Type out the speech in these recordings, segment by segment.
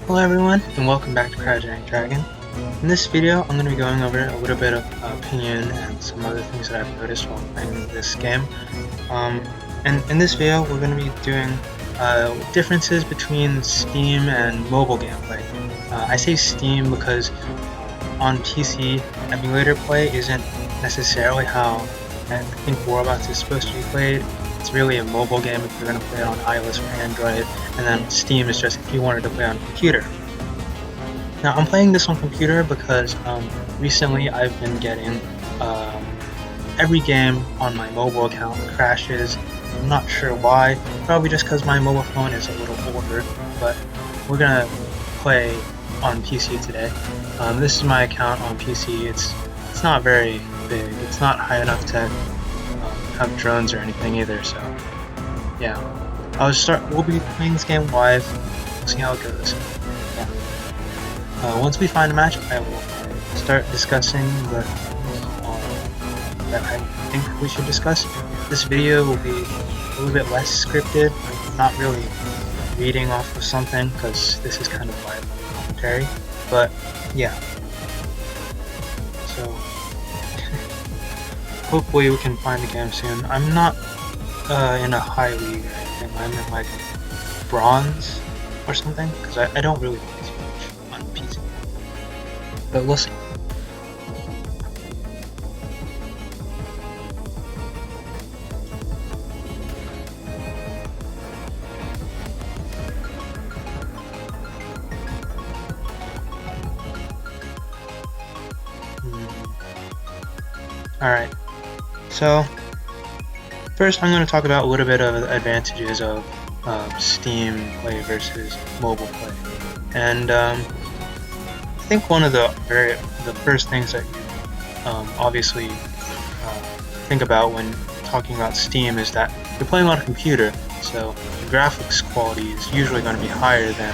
Hello everyone, and welcome back to Cryogenic Dragon. In this video, I'm going to be going over a little bit of opinion and some other things that I've noticed while playing this game. And in this video, we're going to be doing differences between Steam and mobile gameplay. I say Steam because on PC, emulator play isn't necessarily how I think Warbots is supposed to be played. It's really a mobile game if you're going to play it on iOS or Android, and then Steam is just if you wanted to play on computer. Now I'm playing this on computer because recently I've been getting every game on my mobile account crashes. I'm not sure why, probably just because my mobile phone is a little older, but we're going to play on PC today. This is my account on PC. It's not very big. It's not high enough to have drones or anything either. So yeah, we'll be playing this game live. We'll see how it goes. Yeah. Once we find a match, I will start discussing the that I think we should discuss. This video will be a little bit less scripted. I'm not really reading off of something because this is kind of live commentary. But yeah, so hopefully we can find the game soon. I'm not in a high league or anything. I'm in like bronze or something because I don't really play too much on PC. But we'll see. Alright, so first I'm going to talk about a little bit of the advantages of Steam play versus mobile play. And I think one of the first things that you obviously think about when talking about Steam is that you're playing on a computer, so the graphics quality is usually going to be higher than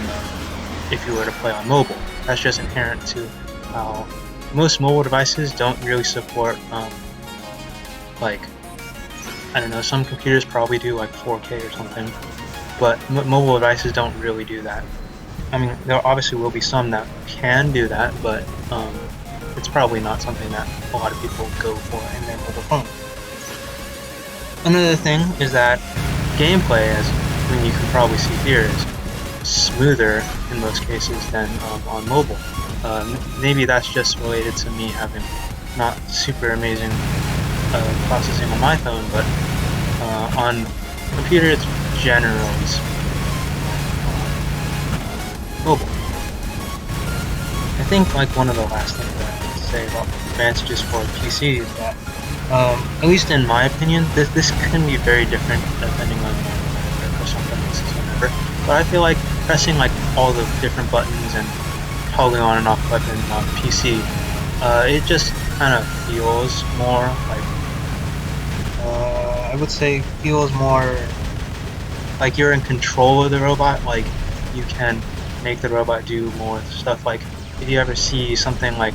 if you were to play on mobile. That's just inherent to how most mobile devices don't really support like, I don't know, some computers probably do like 4K or something, but mobile devices don't really do that. I mean, there obviously will be some that can do that, but it's probably not something that a lot of people go for in their mobile phone. Another thing is that gameplay, as you can probably see here, is smoother in most cases than on mobile. Maybe that's just related to me having not super amazing processing on my phone, but on computer it's generally mobile. I think like one of the last things that I would say about advantages for PC is that, at least in my opinion, this can be very different depending on personal preferences or whatever. But I feel like pressing like all the different buttons and toggling on and off buttons on PC, it just kind of feels more like, I would say feels more like you're in control of the robot. Like you can make the robot do more stuff. Like if you ever see something like,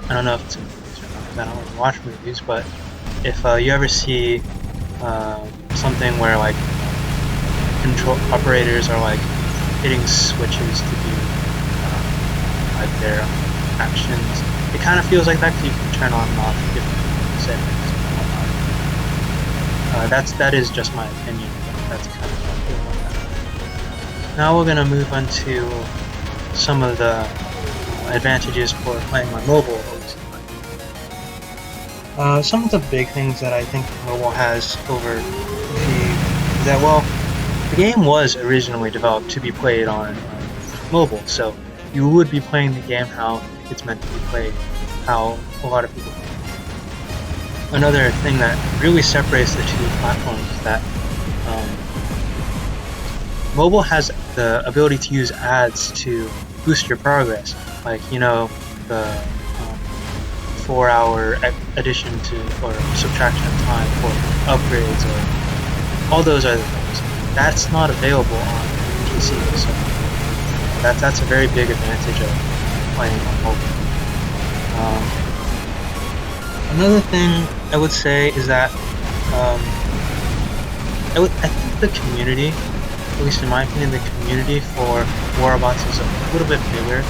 I don't know if it's in movies or not because I don't really watch movies, but if you ever see something where like control operators are like hitting switches to do like their actions, it kind of feels like that because you can turn on and off different settings. That is just my opinion. That's kind of how I feel about that. Now we're gonna move on to some of the advantages for playing on mobile. Some of the big things that I think mobile has over PC is that, well, the game was originally developed to be played on mobile, so you would be playing the game how it's meant to be played, how a lot of people play. Another thing that really separates the two platforms is that mobile has the ability to use ads to boost your progress, like, you know, the 4-hour addition to or subtraction of time for upgrades, or all those other things. That's not available on PC, so that's a very big advantage of playing on mobile. Another thing I would say is that I think the community at least in my opinion, the community for War Robots is a little bit bigger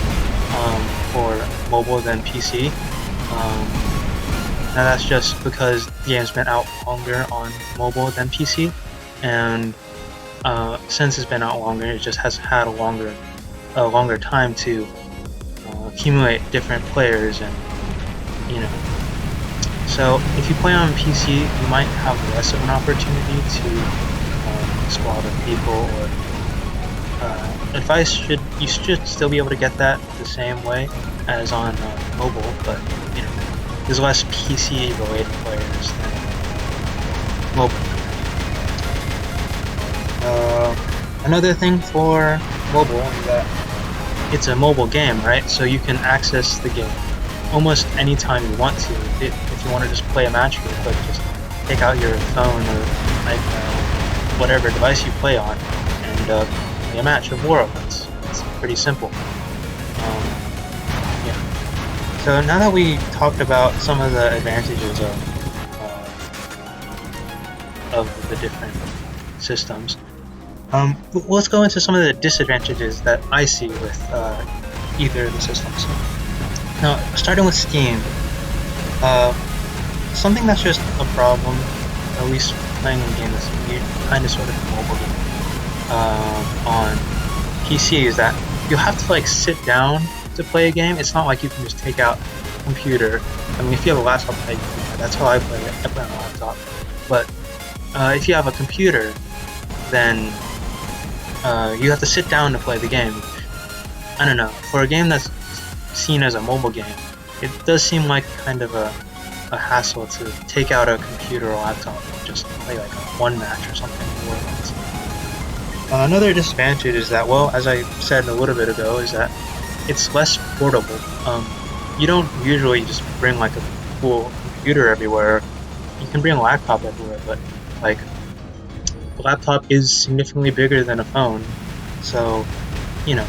for mobile than PC. Now that's just because the game's been out longer on mobile than PC, and since it's been out longer, it just has had a longer time to accumulate different players, and you know. So if you play on PC, you might have less of an opportunity to squad with people, or you should still be able to get that the same way as on mobile, but you know, there's less PC related players than mobile. Another thing for mobile is that it's a mobile game, right? So you can access the game almost anytime you want to. If you want to just play a match real quick, just take out your phone or iPad, whatever device you play on, and play a match of War Robots. It's pretty simple. Yeah. So now that we talked about some of the advantages of the different systems, let's go into some of the disadvantages that I see with either of the systems. Now, starting with Steam, something that's just a problem, at least playing a game that's kind of sort of a mobile game on PC, is that you have to like sit down to play a game. It's not like you can just take out a computer. I mean, if you have a laptop, that's how I play it. I play on a laptop. But if you have a computer, then you have to sit down to play the game. I don't know. For a game that's seen as a mobile game, it does seem like kind of a hassle to take out a computer or laptop and just play like one match or something. Another disadvantage is that, well, as I said a little bit ago, is that it's less portable. You don't usually just bring like a full computer everywhere. You can bring a laptop everywhere, but like a laptop is significantly bigger than a phone, so you know,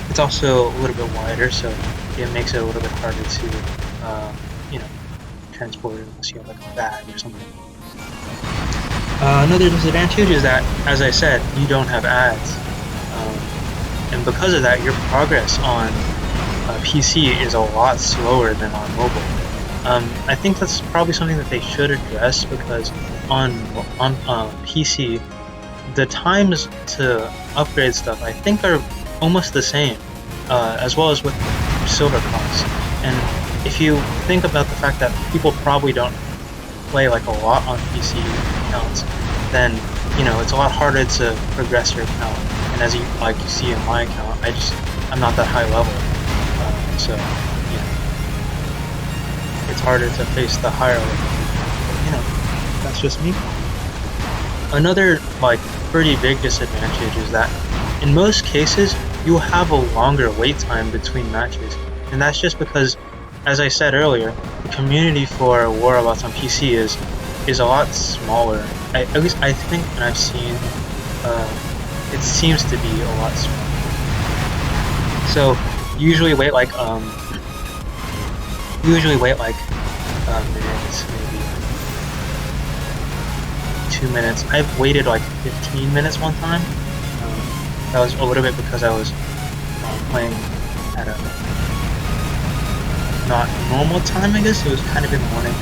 it's also a little bit wider, so it makes it a little bit harder to you know, transport it unless you have like a bag or something. Another disadvantage is that, as I said, you don't have ads, and because of that, your progress on PC is a lot slower than on mobile. I think that's probably something that they should address, because on PC, the times to upgrade stuff I think are almost the same, as well as with silver costs. And if you think about the fact that people probably don't play like a lot on PC accounts, then you know, it's a lot harder to progress your account. And as you see in my account, I'm not that high level, so you know, it's harder to face the higher level. You know, that's just me. Another like pretty big disadvantage is that in most cases you'll have a longer wait time between matches, and that's just because, as I said earlier, the community for War Robots on PC is a lot smaller. At least I think, and I've seen, it seems to be a lot smaller. So usually wait like minutes, maybe 2 minutes. I've waited like 15 minutes one time. That was a little bit because I was playing at a not normal time, I guess. It was kind of in the morning.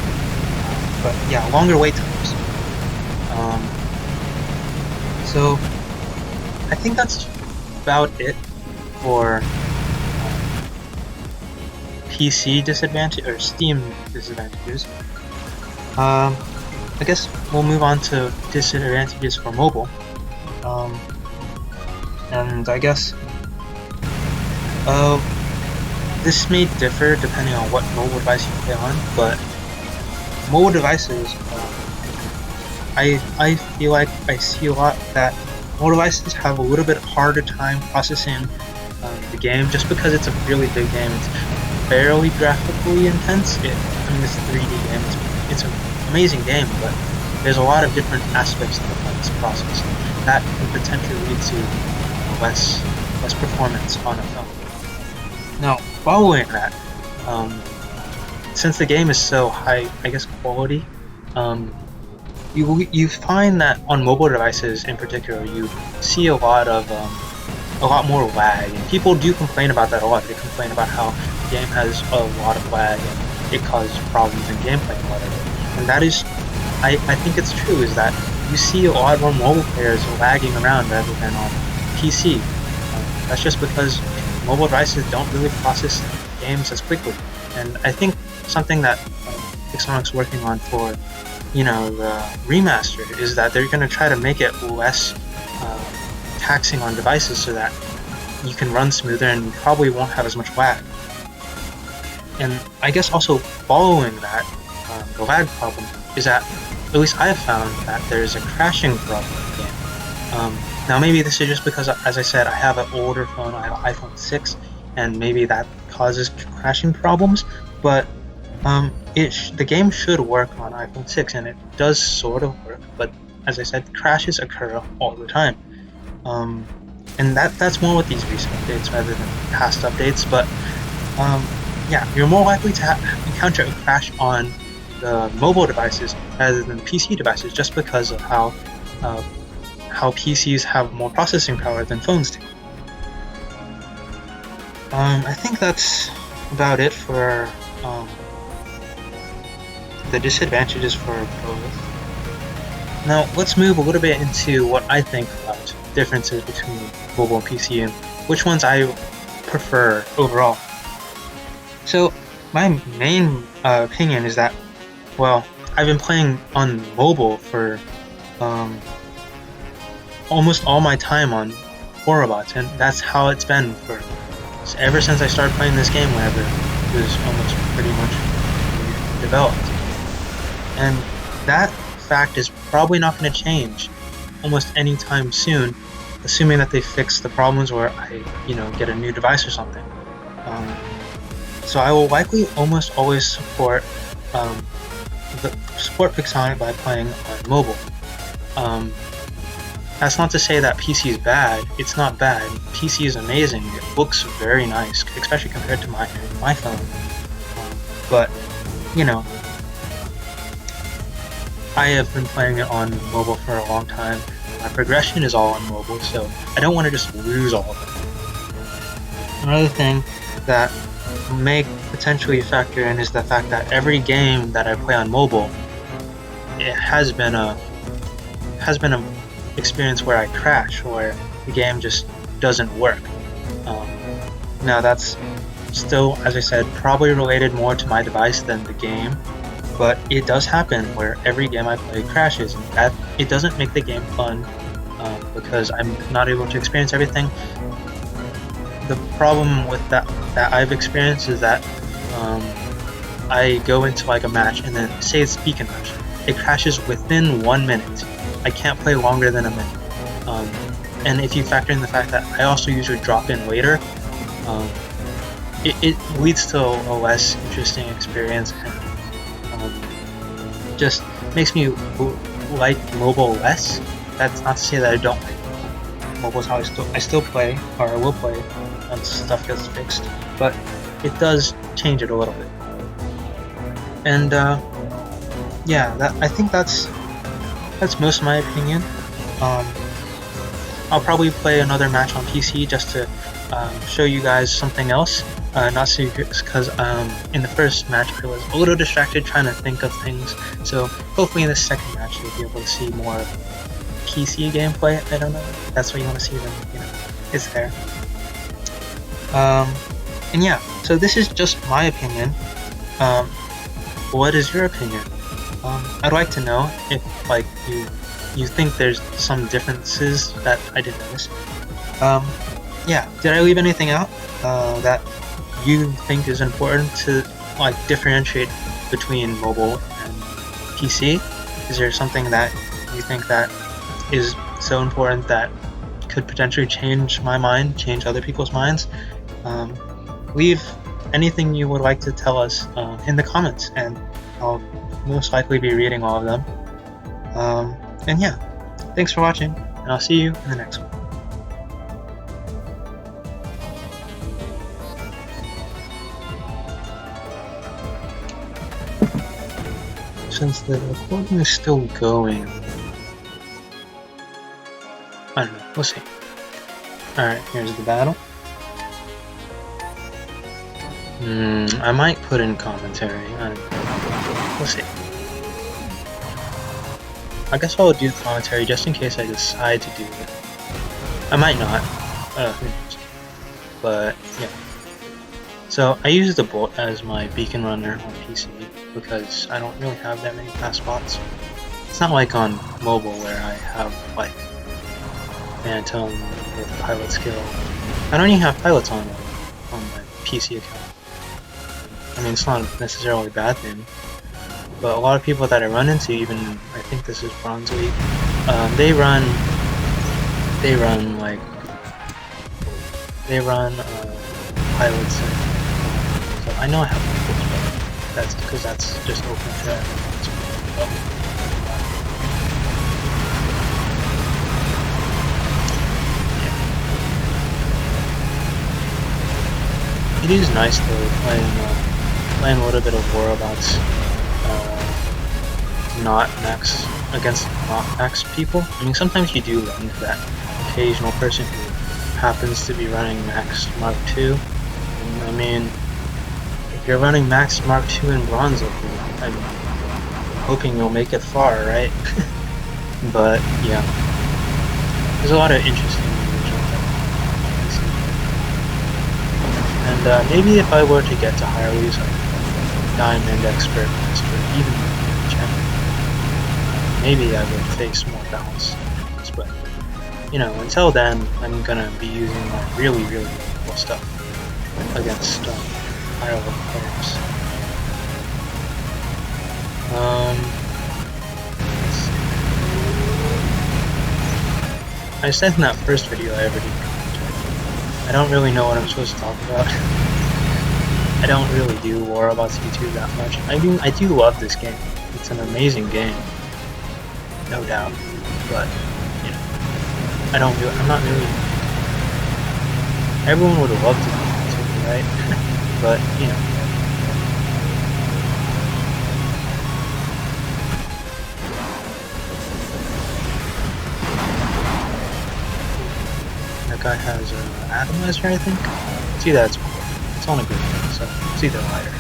But yeah, longer wait times. So I think that's about it for PC disadvantage or Steam disadvantages. I guess we'll move on to disadvantages for mobile. And I guess this may differ depending on what mobile device you play on, but mobile devices, I feel like I see a lot that mobile devices have a little bit harder time processing the game, just because it's a really big game. It's fairly graphically intense. I mean, it's a 3D game. It's an amazing game, but there's a lot of different aspects to this process that can potentially lead to less performance on a film. Now, following that, since the game is so high, I guess, quality, you find that on mobile devices in particular, you see a lot more lag, and people do complain about that a lot. They complain about how the game has a lot of lag and it causes problems in gameplay and whatever. And that is, I think it's true, is that you see a lot more mobile players lagging around rather than on PC. That's just because mobile devices don't really process games as quickly. And I think something that Pixonic's working on for, the remaster is that they're going to try to make it less taxing on devices so that you can run smoother and you probably won't have as much lag. And I guess also following that, the lag problem is that, at least I have found that there's a crashing problem in the game. Now maybe this is just because, as I said, I have an older phone, I have an iPhone 6, and maybe that causes crashing problems, but the game should work on iPhone 6, and it does sort of work, but as I said, crashes occur all the time. And that's more with these recent updates rather than past updates, but yeah, you're more likely to encounter a crash on the mobile devices rather than PC devices, just because of how PCs have more processing power than phones do. I think that's about it for the disadvantages for both. Now let's move a little bit into what I think about differences between mobile and PC and which ones I prefer overall. So my main opinion is that, well, I've been playing on mobile for almost all my time on Horrorbots, and that's how it's been ever since I started playing this game whenever it was almost pretty much developed. And that fact is probably not going to change almost any time soon, assuming that they fix the problems where I, get a new device or something. So I will likely almost always support Pixonic by playing on mobile. That's not to say that PC is bad. It's not bad. PC is amazing. It looks very nice, especially compared to my phone. But I have been playing it on mobile for a long time. My progression is all on mobile, so I don't want to just lose all of it. Another thing that may potentially factor in is the fact that every game that I play on mobile, it has been a experience where I crash, where the game just doesn't work. Now that's still, as I said, probably related more to my device than the game, but it does happen where every game I play crashes, and that it doesn't make the game fun because I'm not able to experience everything. The problem with that I've experienced is that I go into like a match, and then say it's Beacon Rush, it crashes within 1 minute. I can't play longer than a minute. And if you factor in the fact that I also usually drop in later, it leads to a less interesting experience, and just makes me like mobile less. That's not to say that I don't like mobile. Mobile is how I still play, or I will play once stuff gets fixed, but it does change it a little bit. And yeah, I think that's most of my opinion. I'll probably play another match on PC just to show you guys something else. Not serious, because in the first match I was a little distracted trying to think of things. So hopefully in the second match you'll be able to see more PC gameplay. I don't know if that's what you want to see, then it's there. And yeah, so this is just my opinion. What is your opinion? I'd like to know if you think there's some differences that I didn't notice. Yeah, did I leave anything out that you think is important to differentiate between mobile and PC? Is there something that you think that is so important that could potentially change my mind, change other people's minds? Leave anything you would like to tell us in the comments, and I'll most likely be reading all of them. And yeah, thanks for watching, and I'll see you in the next one. So since the recording is still going. I don't know, we'll see. Alright, here's the battle. I might put in commentary, I don't know. We'll see. I guess I'll do commentary just in case I decide to do it. I might not, who knows. But, yeah. So, I use the Bolt as my beacon runner on PC because I don't really have that many fast spots. It's not like on mobile where I have, like, Phantom with pilot skill. I don't even have pilots on my PC account. I mean, it's not necessarily a bad thing, but a lot of people that I run into, even I think this is Bronze League, they run pilots. So I know I have pilots, but that's because that's just open to everyone. It is nice though playing a little bit of War Robots, not max against not max people. I mean, sometimes you do run into that occasional person who happens to be running max Mark II. And, I mean, if you're running max Mark II in Bronze League, I'm hoping you'll make it far, right? But yeah, there's a lot of interesting. And maybe if I were to get to higher leagues, like Diamond, Expert, Master, even Champion, maybe I would face more balanced opponents. But, you know, until then, I'm gonna be using my really, really cool stuff against higher level players. I said in that first video I ever did, I don't really know what I'm supposed to talk about. I don't really do War Robots YouTube that much. I do love this game. It's an amazing game, no doubt. But you know, I'm not really. Everyone would love to do it, right? But you know. That guy has an atomizer, I think. See, that's cool. It's on a good one, so it's either lighter.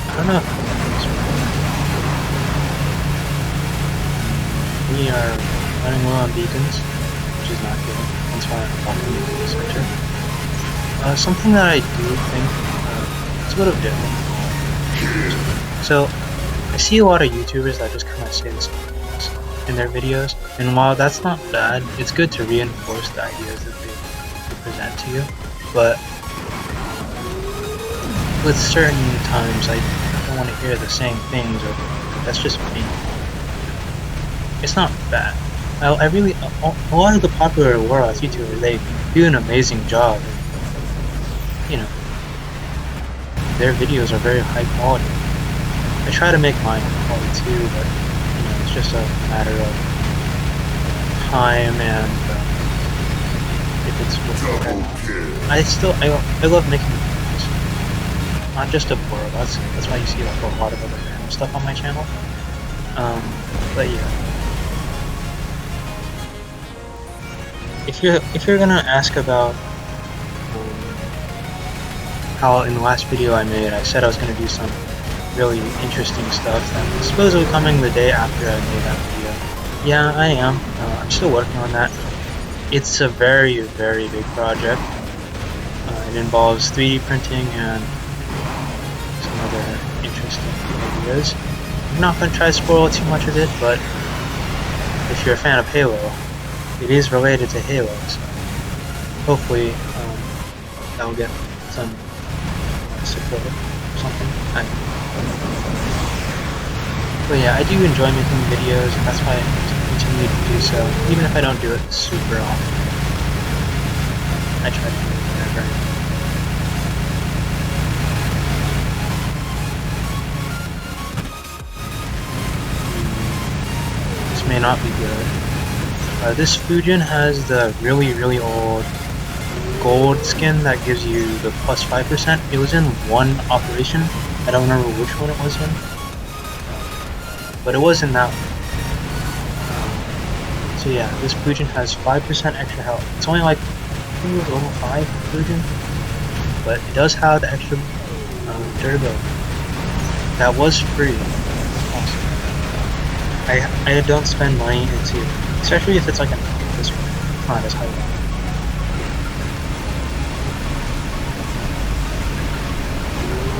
I don't know. We are running low on beacons, which is not good. That's why I'm walking into the center. Something that I do think it's a little different. So, I see a lot of YouTubers that just kind of say the same things in their videos, and while that's not bad, it's good to reinforce the ideas that they present to you. But with certain times, I don't want to hear the same things, or that's just me. It's not bad. I really, a lot of the popular War Robots YouTubers, they do an amazing job. And, you know, their videos are very high quality. I try to make mine high quality too, but you know, it's just a matter of time and if it's worth it or not. I love making videos, not just of War Robots. That's why you see like a lot of other random stuff on my channel. But yeah, if you're gonna ask about how in the last video I made, I said I was gonna do some really interesting stuff that was supposedly coming the day after I made that video. Yeah, I am. I'm still working on that. It's a very, very big project. It involves 3D printing and some other interesting ideas. I'm not going to try to spoil too much of it, but if you're a fan of Halo, it is related to Halo, so hopefully that'll get some support or something. But yeah, I do enjoy making videos, and that's why I continue to do so, even if I don't do it super often. I try to do it whenever. This may not be good. This Fujin has the really, really old gold skin that gives you the plus 5%. It was in one operation. I don't remember which one it was in. but it wasn't that one. So yeah, this Fujin has 5% extra health. It's only like, I think it was level 5 Fujin, but it does have the extra durability. That was free. Awesome. I don't spend money into, especially if it's like this one. It's not as high level.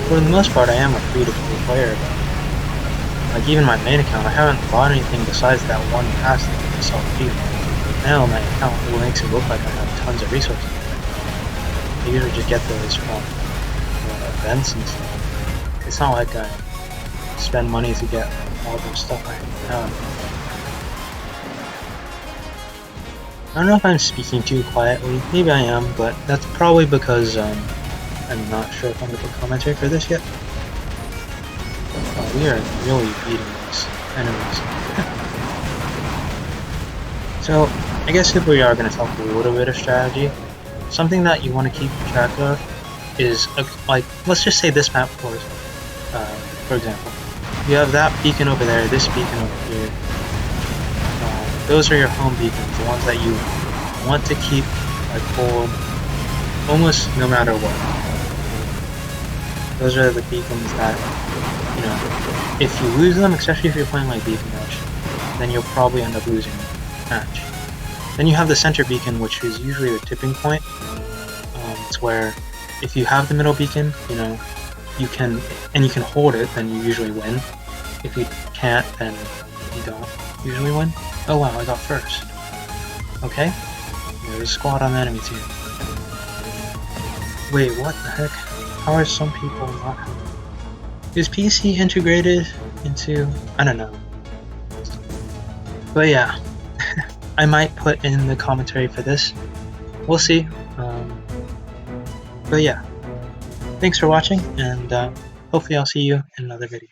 For the most part, I am a free-to-play player, but like even my main account, I haven't bought anything besides that one pass that I saw free. Now my account makes it look like I have tons of resources. I usually just get those from events and stuff. It's not like I spend money to get all the stuff I have. I don't know if I'm speaking too quietly. Maybe I am, but that's probably because I'm not sure if I'm going to commentary for this yet. We are really beating these enemies. So, I guess if we are going to talk a little bit of strategy, something that you want to keep track of is, like, let's just say this map for example. You have that beacon over there, this beacon over here. Those are your home beacons, the ones that you want to keep, like, hold almost no matter what. Those are the beacons that, you know, if you lose them, especially if you're playing like Beacon Rush, then you'll probably end up losing the match. Then you have the center beacon, which is usually the tipping point. It's where if you have the middle beacon, you know, you can hold it, then you usually win. If you can't, then you don't usually win. Oh wow, I got first. Okay, there's a squad on the enemy team. Wait, what the heck? How are some people not having... Is PC integrated into... I don't know. But yeah, I might put in the commentary for this. We'll see. But yeah, thanks for watching, and hopefully I'll see you in another video.